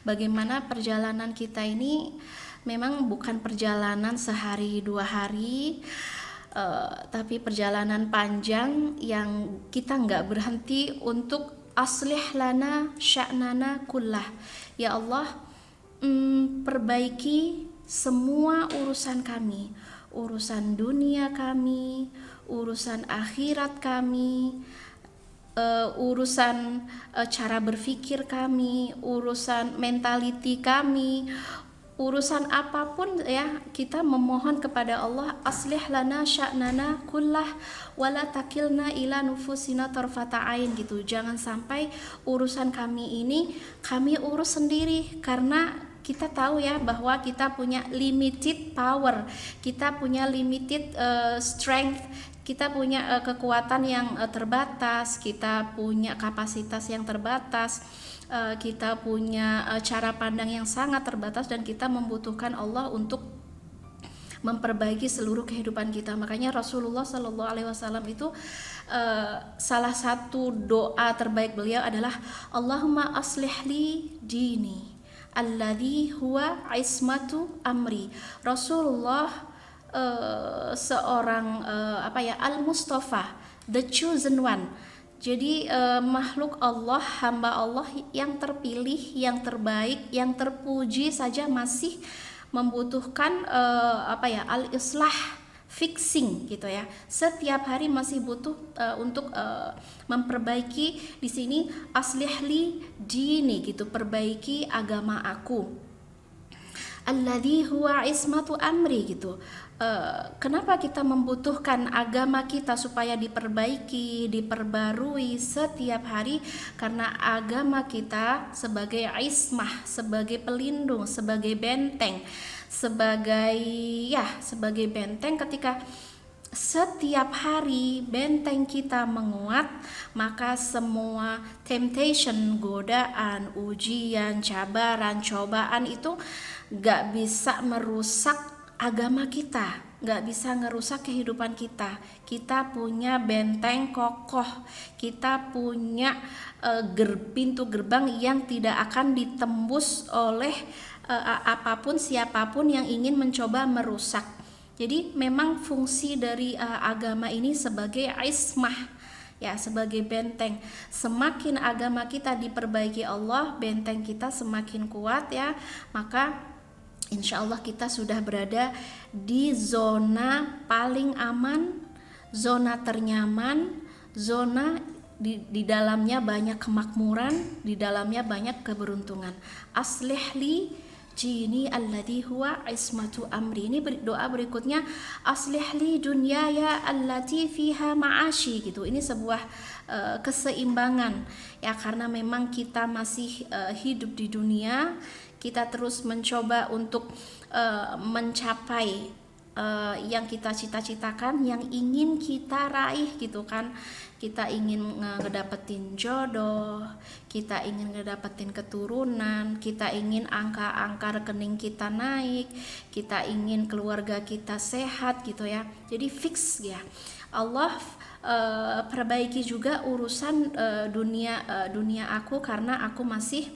bagaimana perjalanan kita ini memang bukan perjalanan sehari dua hari, tapi perjalanan panjang yang kita nggak berhenti untuk aslih lana sya'nana kullah. Ya Allah, perbaiki semua urusan kami, urusan dunia kami, urusan akhirat kami, urusan cara berpikir kami, urusan mentality kami, urusan apapun ya, kita memohon kepada Allah, aslih lana sya'nana kullah wala takilna ila nufusina tarfata ain gitu. Jangan sampai urusan kami ini kami urus sendiri, karena kita tahu ya bahwa kita punya limited power, kita punya limited strength, kita punya kekuatan yang terbatas, kita punya kapasitas yang terbatas, kita punya cara pandang yang sangat terbatas, dan kita membutuhkan Allah untuk memperbaiki seluruh kehidupan kita. Makanya Rasulullah Shallallahu Alaihi Wasallam itu salah satu doa terbaik beliau adalah Allahumma aslih li dini alladhi huwa ismatu amri. Rasulullah seorang al-Mustafa, the chosen one. Jadi makhluk Allah, hamba Allah yang terpilih, yang terbaik, yang terpuji saja masih membutuhkan al-islah, fixing gitu ya. Setiap hari masih butuh untuk memperbaiki. Di sini aslihli dini gitu, perbaiki agama aku. Alladzi huwa ismatu amri gitu. Kenapa kita membutuhkan agama kita supaya diperbaiki, diperbarui setiap hari? Karena agama kita sebagai ismah, sebagai pelindung, sebagai benteng, sebagai benteng. Ketika setiap hari benteng kita menguat, maka semua temptation, godaan, ujian, cabaran, cobaan itu gak bisa merusak agama kita, gak bisa ngerusak kehidupan kita. Kita punya benteng kokoh, kita punya pintu gerbang yang tidak akan ditembus oleh apapun siapapun yang ingin mencoba merusak. Jadi memang fungsi dari agama ini sebagai ismah ya, sebagai benteng. Semakin agama kita diperbaiki Allah, benteng kita semakin kuat ya, maka insya Allah kita sudah berada di zona paling aman, zona ternyaman, zona di dalamnya banyak kemakmuran, di dalamnya banyak keberuntungan. Aslihli jini alladhi huwa ismatu amri. Ini doa berikutnya, aslihli dunyaya allati fiha ma'ashi gitu. Ini sebuah keseimbangan ya, karena memang kita masih hidup di dunia, kita terus mencoba untuk mencapai yang kita cita-citakan, yang ingin kita raih gitu kan. Kita ingin ngedapetin jodoh, kita ingin ngedapetin keturunan, kita ingin angka-angka rekening kita naik, kita ingin keluarga kita sehat gitu ya. Jadi fix ya, Allah perbaiki juga urusan dunia aku, karena aku masih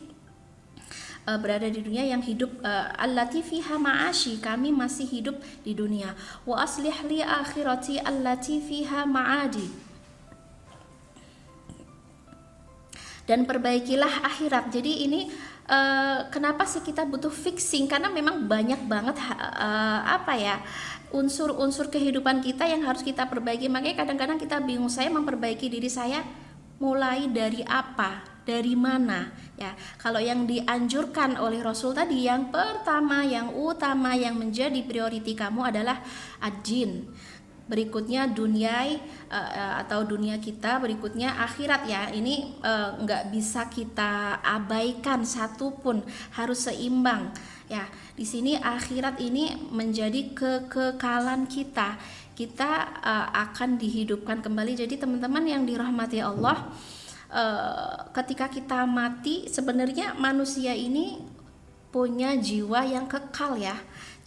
berada di dunia yang hidup, allati fiha ma'ashi, kami masih hidup di dunia. Wa aslih li akhirati allati fiha ma'adi, dan perbaikilah akhirat. Jadi ini kenapa sih kita butuh fixing? Karena memang banyak banget unsur-unsur kehidupan kita yang harus kita perbaiki. Makanya kadang-kadang kita bingung, saya memperbaiki diri saya mulai dari apa, dari mana ya. Kalau yang dianjurkan oleh Rasul tadi, yang pertama, yang utama, yang menjadi priority kamu adalah ad-din, berikutnya dunia atau dunia kita, berikutnya akhirat ya. Ini nggak bisa kita abaikan satupun, harus seimbang ya. Di sini akhirat ini menjadi kekekalan kita, akan dihidupkan kembali. Jadi teman-teman yang dirahmati Allah, ketika kita mati, sebenarnya manusia ini punya jiwa yang kekal ya.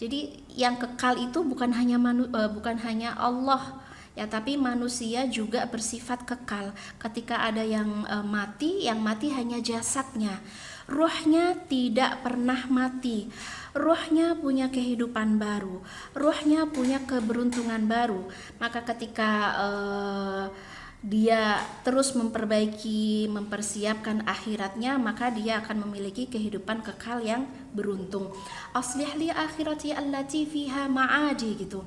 Jadi yang kekal itu bukan hanya Allah ya, tapi manusia juga bersifat kekal. Ketika ada yang mati hanya jasadnya, Ruhnya tidak pernah mati. Ruhnya punya kehidupan baru. Ruhnya punya keberuntungan baru. Maka ketika dia terus memperbaiki, mempersiapkan akhiratnya, maka dia akan memiliki kehidupan kekal yang beruntung. Aslih li akhirati allati fiha ma'adi gitu.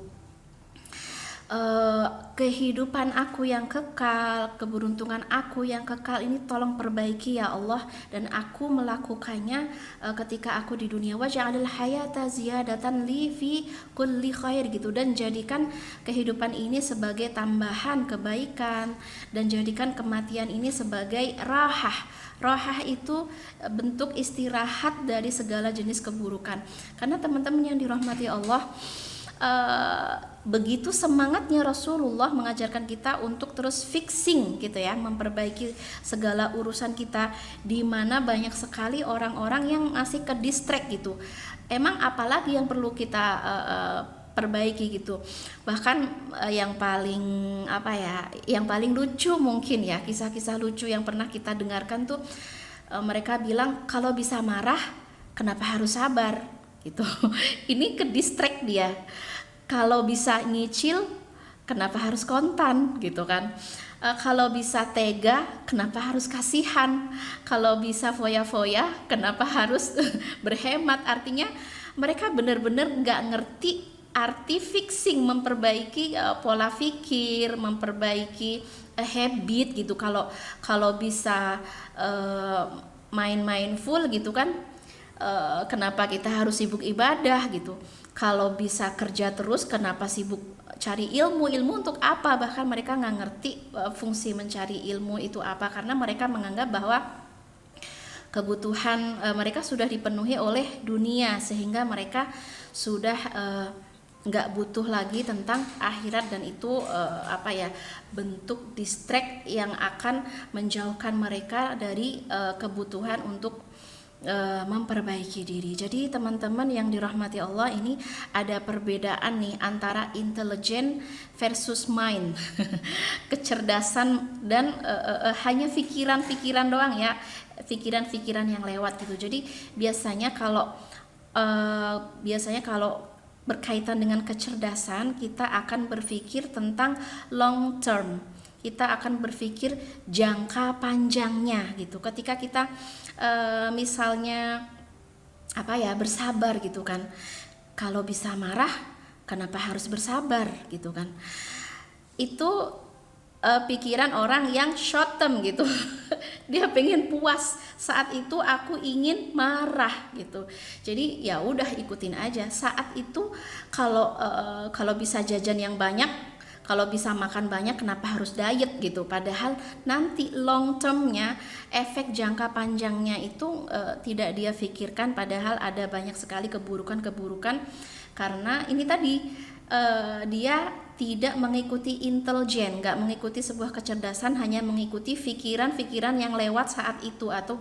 Kehidupan aku yang kekal, keberuntungan aku yang kekal ini tolong perbaiki ya Allah, dan aku melakukannya ketika aku di dunia. Waj'alil hayata ziyadatan li fi kulli khair gitu, dan jadikan kehidupan ini sebagai tambahan kebaikan, dan jadikan kematian ini sebagai rahah. Rahah itu bentuk istirahat dari segala jenis keburukan. Karena teman-teman yang dirahmati Allah, begitu semangatnya Rasulullah mengajarkan kita untuk terus fixing gitu ya, memperbaiki segala urusan kita, di mana banyak sekali orang-orang yang masih ke distract gitu. Emang apalagi yang perlu kita perbaiki gitu. Bahkan yang paling yang paling lucu mungkin ya, kisah-kisah lucu yang pernah kita dengarkan tuh, mereka bilang kalau bisa marah kenapa harus sabar gitu. Ini ke distract dia. Kalau bisa nyicil kenapa harus kontan gitu kan. Kalau bisa tega kenapa harus kasihan. Kalau bisa foya-foya kenapa harus berhemat. Artinya mereka benar-benar nggak ngerti arti fixing, memperbaiki pola pikir, memperbaiki habit gitu. Kalau bisa main full gitu kan, kenapa kita harus sibuk ibadah gitu. Kalau bisa kerja terus kenapa sibuk cari ilmu untuk apa. Bahkan mereka nggak ngerti fungsi mencari ilmu itu apa, karena mereka menganggap bahwa kebutuhan mereka sudah dipenuhi oleh dunia, sehingga mereka sudah nggak butuh lagi tentang akhirat. Dan itu bentuk distract yang akan menjauhkan mereka dari kebutuhan untuk memperbaiki diri. Jadi teman-teman yang dirahmati Allah, ini ada perbedaan nih antara intelligent versus mind. Kecerdasan dan hanya pikiran-pikiran doang ya, pikiran-pikiran yang lewat gitu. Jadi biasanya kalau berkaitan dengan kecerdasan, kita akan berpikir tentang long term. Kita akan berpikir jangka panjangnya gitu. Ketika kita misalnya bersabar gitu kan. Kalau bisa marah, kenapa harus bersabar gitu kan. Itu pikiran orang yang short term gitu. Dia pengen puas, saat itu aku ingin marah gitu. Jadi ya udah ikutin aja. Saat itu kalau bisa jajan yang banyak, kalau bisa makan banyak, kenapa harus diet gitu. Padahal nanti long termnya, efek jangka panjangnya itu tidak dia pikirkan. Padahal ada banyak sekali keburukan-keburukan, karena ini tadi dia tidak mengikuti intelijen, nggak mengikuti sebuah kecerdasan, hanya mengikuti pikiran-pikiran yang lewat saat itu, atau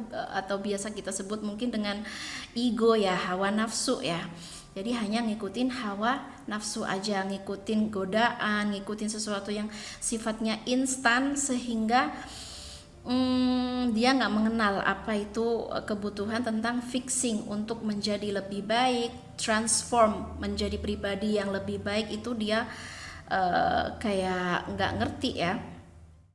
biasa kita sebut mungkin dengan ego ya, hawa nafsu ya. Jadi hanya ngikutin hawa nafsu aja, ngikutin godaan, ngikutin sesuatu yang sifatnya instan, sehingga dia nggak mengenal apa itu kebutuhan tentang fixing untuk menjadi lebih baik, transform menjadi pribadi yang lebih baik. Itu dia kayak nggak ngerti ya.